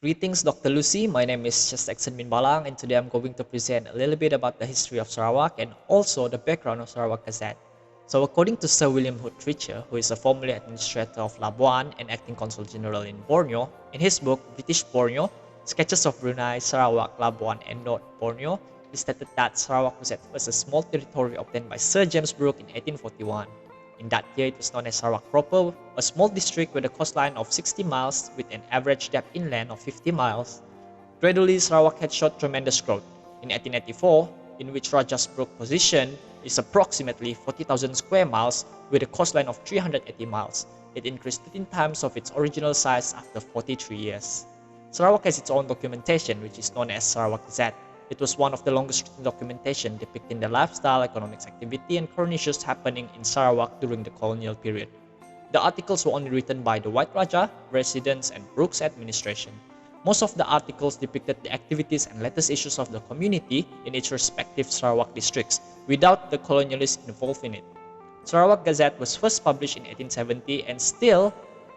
Greetings, Dr. Lucy. My name is Jackson Balang, and today I'm going to present a little bit about the history of Sarawak and also the background of Sarawak Gazette. So, according to Sir William Hood Treacher, who is a formerly administrator of Labuan and acting consul general in Borneo, in his book British Borneo, Sketches of Brunei, Sarawak, Labuan, and North Borneo, he stated that Sarawak was at first a small territory obtained by Sir James Brooke in 1841. In that year, it was known as Sarawak proper, a small district with a coastline of 60 miles with an average depth inland of 50 miles. Gradually, Sarawak had showed tremendous growth. In 1884, in which Rajas Brooke position is approximately 40,000 square miles with a coastline of 380 miles. It increased 13 times of its original size after 43 years. Sarawak has its own documentation, which is known as Sarawak Gazette. It was one of the longest written documentation depicting the lifestyle, economic activity, and current issues happening in Sarawak during the colonial period. The articles were only written by the White Raja, residents, and Brooke's administration. Most of the articles depicted the activities and latest issues of the community in its respective Sarawak districts, without the colonialists involved in it. Sarawak Gazette was first published in 1870, and still,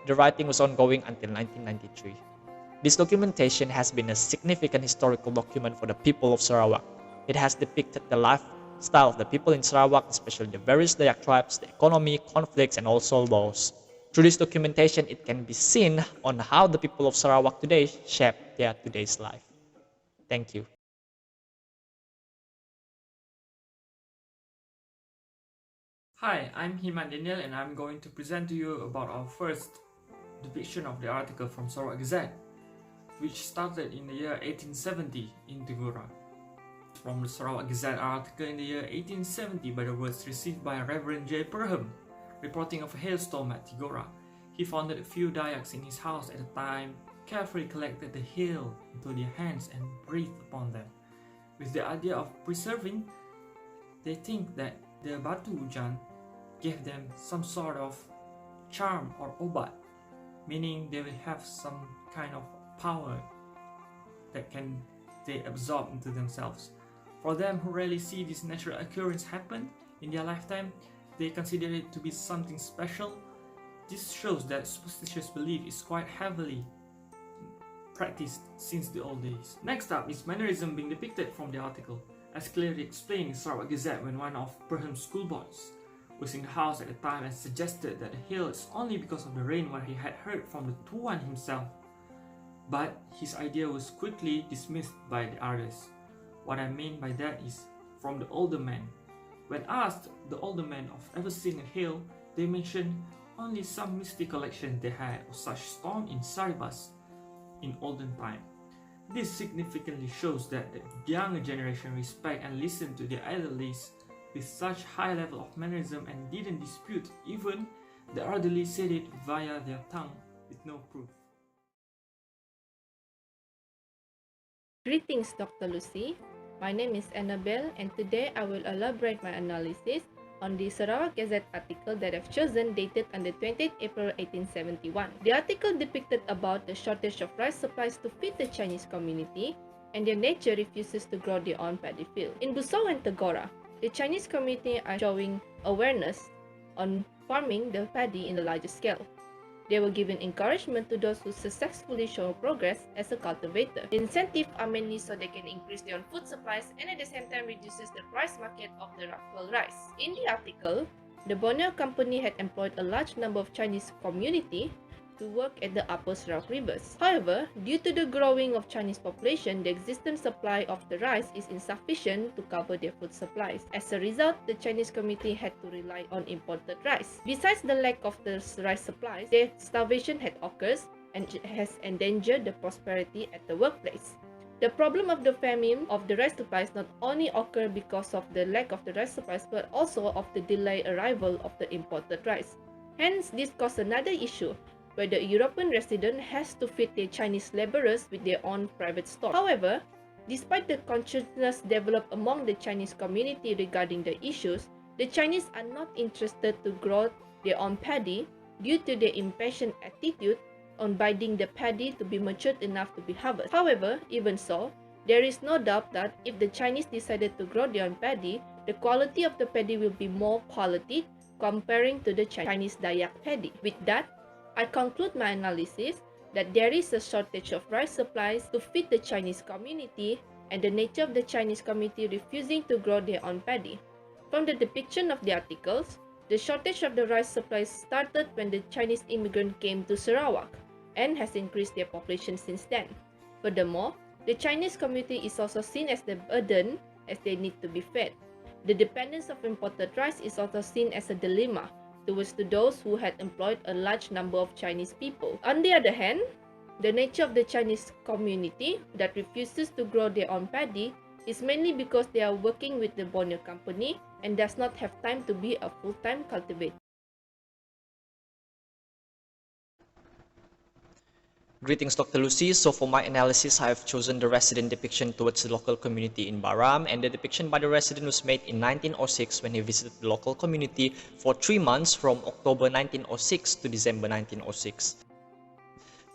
the writing was ongoing until 1993. This documentation has been a significant historical document for the people of Sarawak. It has depicted the lifestyle of the people in Sarawak, especially the various Dayak tribes, the economy, conflicts, and also laws. Through this documentation, it can be seen on how the people of Sarawak today shape their today's life. Thank you. Hi, I'm Himan Daniel and I'm going to present to you about our first depiction of the article from Sarawak Gazette, which started in the year 1870 in Tigora. From the Sarawak Gazette article in the year 1870 by the words received by Reverend J. Perham, reporting of a hailstorm at Tigora. He found that a few Dayaks in his house at the time carefully collected the hail into their hands and breathed upon them. With the idea of preserving, they think that the Batu Ujan gave them some sort of charm or obat, meaning they will have some kind of power that they absorb into themselves. For them who rarely see this natural occurrence happen in their lifetime, they consider it to be something special. This shows that superstitious belief is quite heavily practiced since the old days. Next up is mannerism being depicted from the article, as clearly explained in Sarawak Gazette when one of Perham's schoolboys was in the house at the time and suggested that the hail is only because of the rain where he had heard from the Tuan himself. But his idea was quickly dismissed by the others. What I mean by that is from the older men. When asked the older men of ever seeing a hail, they mentioned only some misty collection they had of such storm in Saribas in olden time. This significantly shows that the younger generation respect and listen to their elderlies with such high level of mannerism and didn't dispute even the elderly said it via their tongue with no proof. Greetings, Dr. Lucy. My name is Annabelle, and today I will elaborate my analysis on the Sarawak Gazette article that I've chosen dated on the 20th April 1871. The article depicted about the shortage of rice supplies to feed the Chinese community, and their nature refuses to grow their own paddy field. In Busau and Tagora, the Chinese community are showing awareness on farming the paddy in a larger scale. They were given encouragement to those who successfully show progress as a cultivator. The incentive are mainly so they can increase their own food supplies and at the same time reduces the price market of the Rockwell rice. In the article, the Borneo company had employed a large number of Chinese community to work at the upper Sarawak rivers. However, due to the growing of Chinese population, the existing supply of the rice is insufficient to cover their food supplies. As a result, the Chinese community had to rely on imported rice. Besides the lack of the rice supplies, their starvation had occurred and has endangered the prosperity at the workplace. The problem of the famine of the rice supplies not only occurred because of the lack of the rice supplies but also of the delayed arrival of the imported rice. Hence, this caused another issue, where the European resident has to feed their Chinese laborers with their own private store. However, despite the consciousness developed among the Chinese community regarding the issues, the Chinese are not interested to grow their own paddy due to their impatient attitude on biding the paddy to be matured enough to be harvested. However, even so, there is no doubt that if the Chinese decided to grow their own paddy, the quality of the paddy will be more quality comparing to the Chinese Dayak paddy. With that, I conclude my analysis that there is a shortage of rice supplies to feed the Chinese community and the nature of the Chinese community refusing to grow their own paddy. From the depiction of the articles, the shortage of the rice supplies started when the Chinese immigrant came to Sarawak and has increased their population since then. Furthermore, the Chinese community is also seen as the burden as they need to be fed. The dependence of imported rice is also seen as a dilemma towards to those who had employed a large number of Chinese people. On the other hand, the nature of the Chinese community that refuses to grow their own paddy is mainly because they are working with the Borneo company and does not have time to be a full-time cultivator. Greetings, Dr. Lucy. So for my analysis, I have chosen the resident depiction towards the local community in Baram, and the depiction by the resident was made in 1906 when he visited the local community for 3 months from October 1906 to December 1906.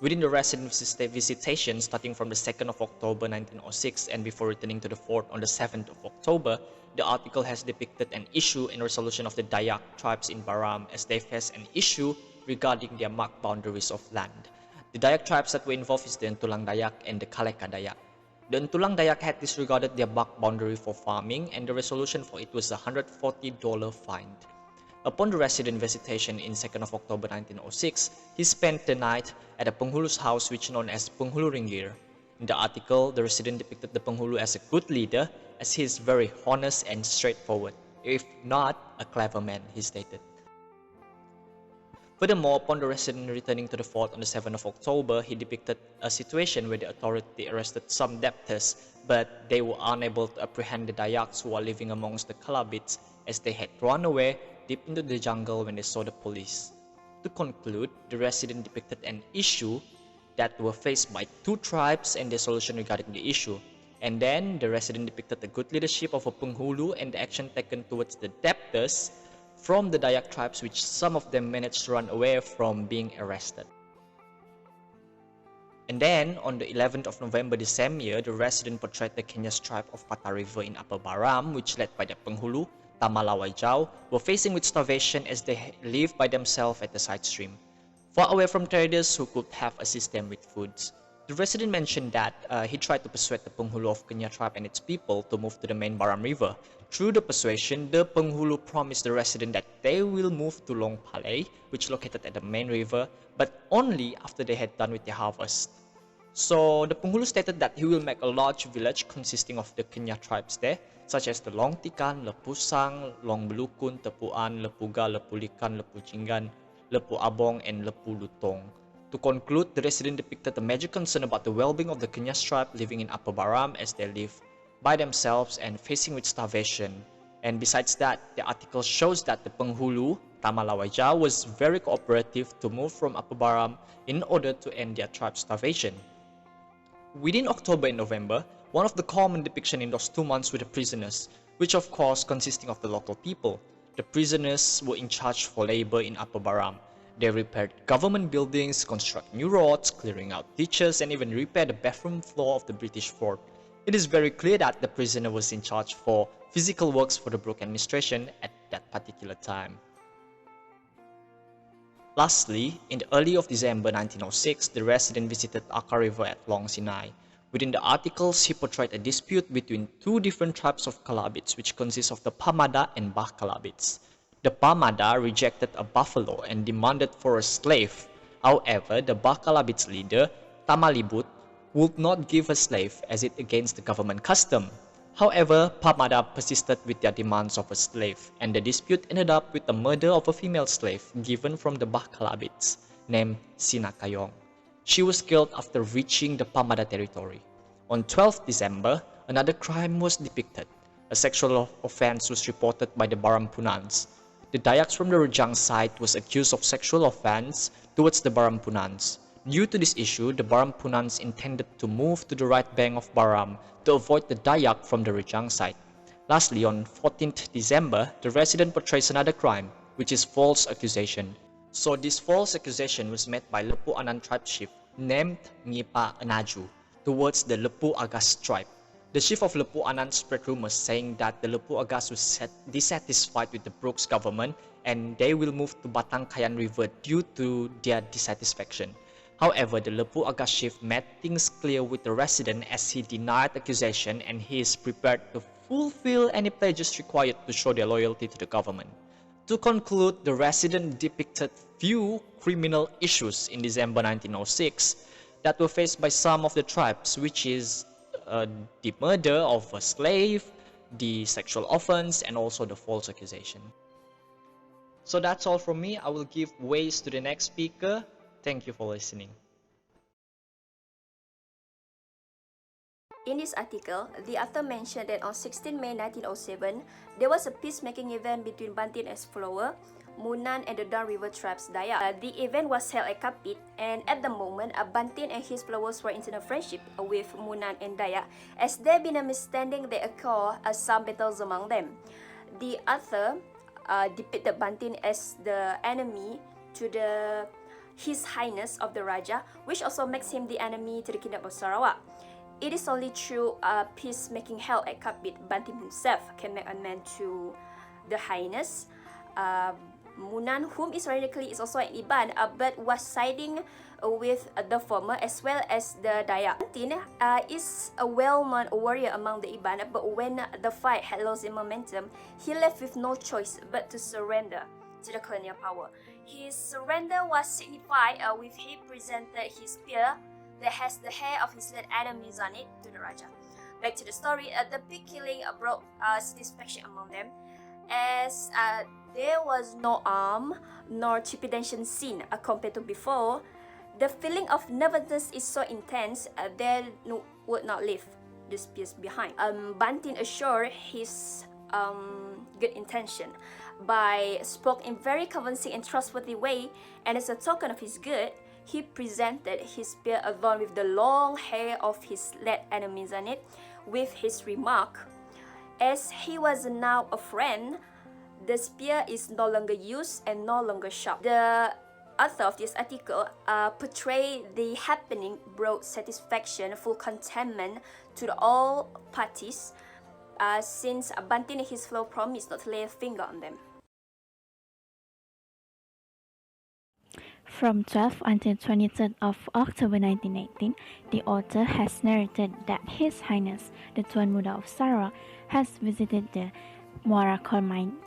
Within the resident visitation starting from the 2nd of October 1906 and before returning to the fort on the 7th of October, the article has depicted an issue and resolution of the Dayak tribes in Baram as they face an issue regarding their marked boundaries of land. The Dayak tribes that were involved is the Ntulang Dayak and the Kaleka Dayak. The Ntulang Dayak had disregarded their marked boundary for farming, and the resolution for it was a $140 fine. Upon the resident visitation in 2nd of October 1906, he spent the night at a Penghulu's house which is known as Penghulu Ringgir. In the article, the resident depicted the Penghulu as a good leader as he is very honest and straightforward, if not a clever man, he stated. Furthermore, upon the resident returning to the fort on the 7th of October, he depicted a situation where the authority arrested some debtors, but they were unable to apprehend the Dayaks who are living amongst the Kalabits as they had run away deep into the jungle when they saw the police. To conclude, the resident depicted an issue that were faced by two tribes and their solution regarding the issue. And then, the resident depicted the good leadership of a Penghulu and the action taken towards the debtors from the Dayak tribes, which some of them managed to run away from being arrested. And then, on the 11th of November this same year, the resident portrayed the Kenyas tribe of Pata River in Upper Baram, which led by the Penghulu, Tamalawai were facing with starvation as they lived by themselves at the side stream, far away from traders who could have assist them with foods. The resident mentioned that he tried to persuade the Penghulu of Kenya tribe and its people to move to the main Baram River. Through the persuasion, the Penghulu promised the resident that they will move to Long Palay, which located at the main river, but only after they had done with their harvest. So the Penghulu stated that he will make a large village consisting of the Kenya tribes there, such as the Long Tikan, Lepusang, Long Belukun, Tepuan, Lepuga, Lepulikan, Lepujingan, Lepu Abong, and Lepu Lutong. To conclude, the resident depicted a major concern about the well-being of the Kenyas tribe living in Upper Baram as they live by themselves and facing with starvation. And besides that, the article shows that the Penghulu, Tamalawaja, was very cooperative to move from Upper Baram in order to end their tribe's starvation. Within October and November, one of the common depictions in those 2 months were the prisoners, which of course consisting of the local people. The prisoners were in charge for labor in Upper Baram. They repaired government buildings, construct new roads, clearing out ditches, and even repaired the bathroom floor of the British fort. It is very clear that the prisoner was in charge for physical works for the Brooke administration at that particular time. Lastly, in the early of December 1906, the resident visited Aka River at Long Sinai. Within the articles, he portrayed a dispute between two different tribes of Kalabits, which consist of the Pamada and Bah Kalabits. The Pamada rejected a buffalo and demanded for a slave. However, the Bah Kalabits leader, Tamalibut, would not give a slave as it against the government custom. However, Pamada persisted with their demands of a slave, and the dispute ended up with the murder of a female slave given from the Bah Kalabits, named Sinakayong. She was killed after reaching the Pamada territory. On 12th December, another crime was depicted. A sexual offense was reported by the Barampunans. The Dayaks from the Rejang side was accused of sexual offense towards the Barampunans. Due to this issue, the Barampunans intended to move to the right bank of Baram to avoid the Dayak from the Rejang side. Lastly, on 14th December, the resident portrays another crime, which is false accusation. So this false accusation was made by Lepu Anan tribe chief named Ngipa Anaju towards the Lepu Agas tribe. The chief of Lepu Anan spread rumors saying that the Lepu Agas was dissatisfied with the Brooks government and they will move to Batang Kayan River due to their dissatisfaction. However, the Lepu Aga chief made things clear with the resident as he denied accusation and he is prepared to fulfill any pledges required to show their loyalty to the government. To conclude, the resident depicted few criminal issues in December 1906 that were faced by some of the tribes, which is the murder of a slave, the sexual offense, and also the false accusation. So that's all from me. I will give ways to the next speaker. Thank you for listening. In this article, the author mentioned that on 16 May 1907, there was a peacemaking event between Bantin and Flower, Munan and the Down River tribes Dayak. The event was held at Kapit, and at the moment, Bantin and his followers were in internal friendship with Munan and Dayak, as there been a misunderstanding that occurred as some battles among them. The author depicted Bantin as the enemy to His Highness of the Raja, which also makes him the enemy to the Kingdom of Sarawak. It is only through peacemaking held at Kapit, Bantin himself can make amends to the Highness. Munan, whom ironically is also an Iban, but was siding with the former as well as the Dayak. Bantin is a well-known warrior among the Iban, but when the fight had lost its momentum, he left with no choice but to surrender to the colonial power. His surrender was signified with he presented his spear that has the hair of his late enemies on it to the Raja. Back to the story, the big killing brought satisfaction among them, as there was no arm nor trepidation seen compared to before. The feeling of nervousness is so intense they would not leave the spears behind. Bantin assured his good intention by spoke in very convincing and trustworthy way, and as a token of his good, he presented his spear adorned with the long hair of his late enemies on it, with his remark, "As he was now a friend, the spear is no longer used and no longer sharp." The author of this article portrayed the happening brought satisfaction, full contentment to all parties, since Bantin and his flow promised not to lay a finger on them. From 12th until 23rd of October 1918, the author has narrated that His Highness, the Tuan Muda of Sarawak, has visited the Muara coal mine,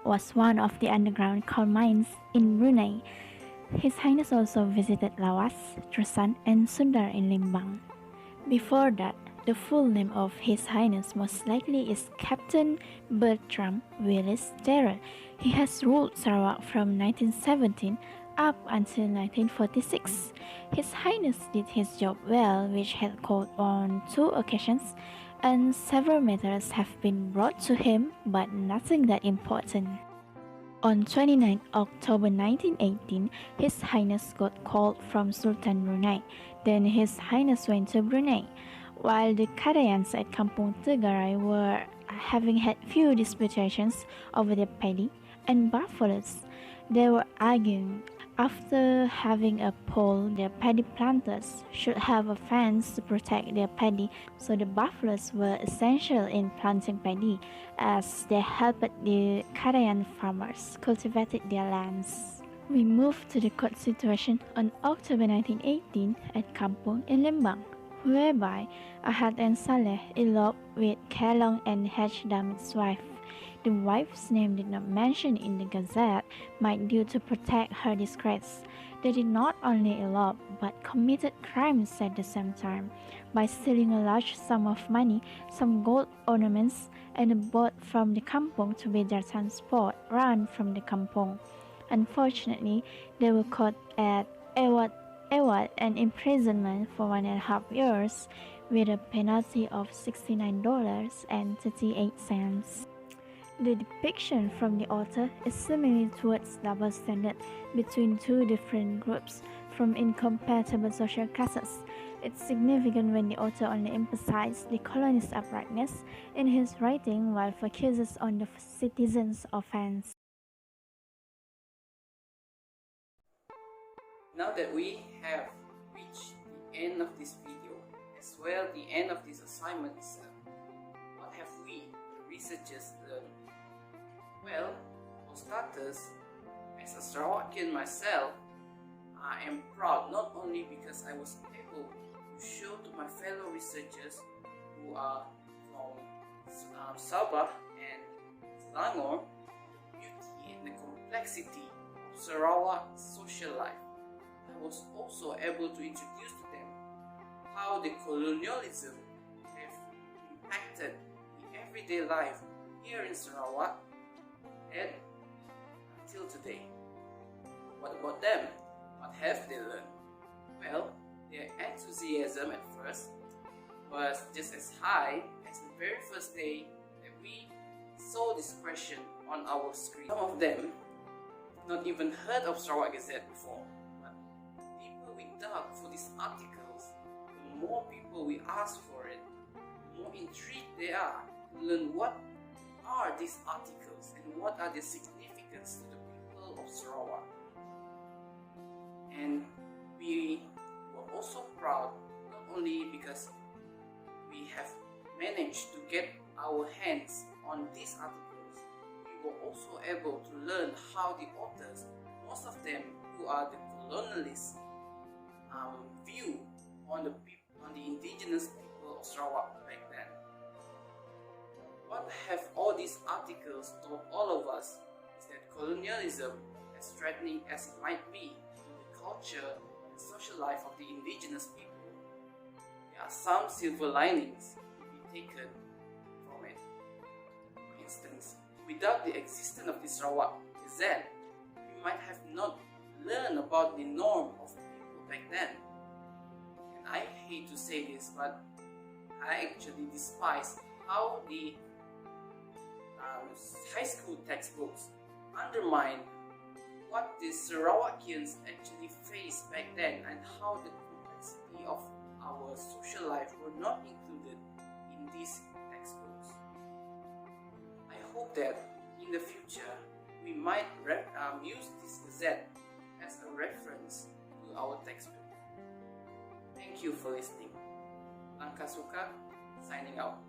was one of the underground coal mines in Brunei. His Highness also visited Lawas, Tresan, and Sundar in Limbang. Before that, the full name of His Highness most likely is Captain Bertram Willis Darrell. He has ruled Sarawak from 1917 up until 1946. His Highness did his job well, which had called on 2 occasions, and several matters have been brought to him, but nothing that important. On 29 October 1918, His Highness got called from Sultan Brunei. Then His Highness went to Brunei. While the Kadayans at Kampung Tegarai were having had few disputations over their paddy and buffaloes, they were arguing. After having a poll, the paddy planters should have a fence to protect their paddy, so the buffaloes were essential in planting paddy, as they helped the Kadayan farmers cultivate their lands. We moved to the court situation on October 1918 at Kampung in Lembang, whereby Ahad and Saleh eloped with Kelong and Haj Damit's wife. The wife's name did not mention in the Gazette, might due to protect her disgrace. They did not only elope, but committed crimes at the same time, by stealing a large sum of money, some gold ornaments, and a boat from the kampong to be their transport run from the kampong. Unfortunately, they were caught at Ewat and imprisonment for 1.5 years, with a penalty of $69.38. The depiction from the author is similar towards double standard between 2 different groups from incompatible social classes. It's significant when the author only emphasizes the colonist uprightness in his writing while focuses on the citizens' offense. Now that we have reached the end of this video, as well the end of this assignment itself, what have we, the researchers, learned? Well, for starters, as a Sarawakian myself, I am proud not only because I was able to show to my fellow researchers who are from Sabah and Selangor the beauty and the complexity of Sarawak social life. I was also able to introduce to them how the colonialism have impacted the everyday life here in Sarawak and until today. What about them? What have they learned? Well, their enthusiasm at first was just as high as the very first day that we saw this question on our screen. Some of them not even heard of Sarawak Gazette before, but the deeper we dug for these articles, the more people we asked for it, the more intrigued they are to learn what are these articles and what are their significance to the people of Sarawak. And we were also proud not only because we have managed to get our hands on these articles, we were also able to learn how the authors, most of them who are the colonialists, view on the indigenous people of Sarawak back then. What have all these articles taught all of us is that colonialism, as threatening as it might be to the culture and social life of the indigenous people, there are some silver linings to be taken from it. For instance, without the existence of the Sarawak Gazette, we might have not learned about the norm of people back then. And I hate to say this, but I actually despise how the high school textbooks undermine what the Sarawakians actually faced back then and how the complexity of our social life were not included in these textbooks. I hope that in the future we might use this Gazette as a reference to our textbook. Thank you for listening. Langkasuka, signing out.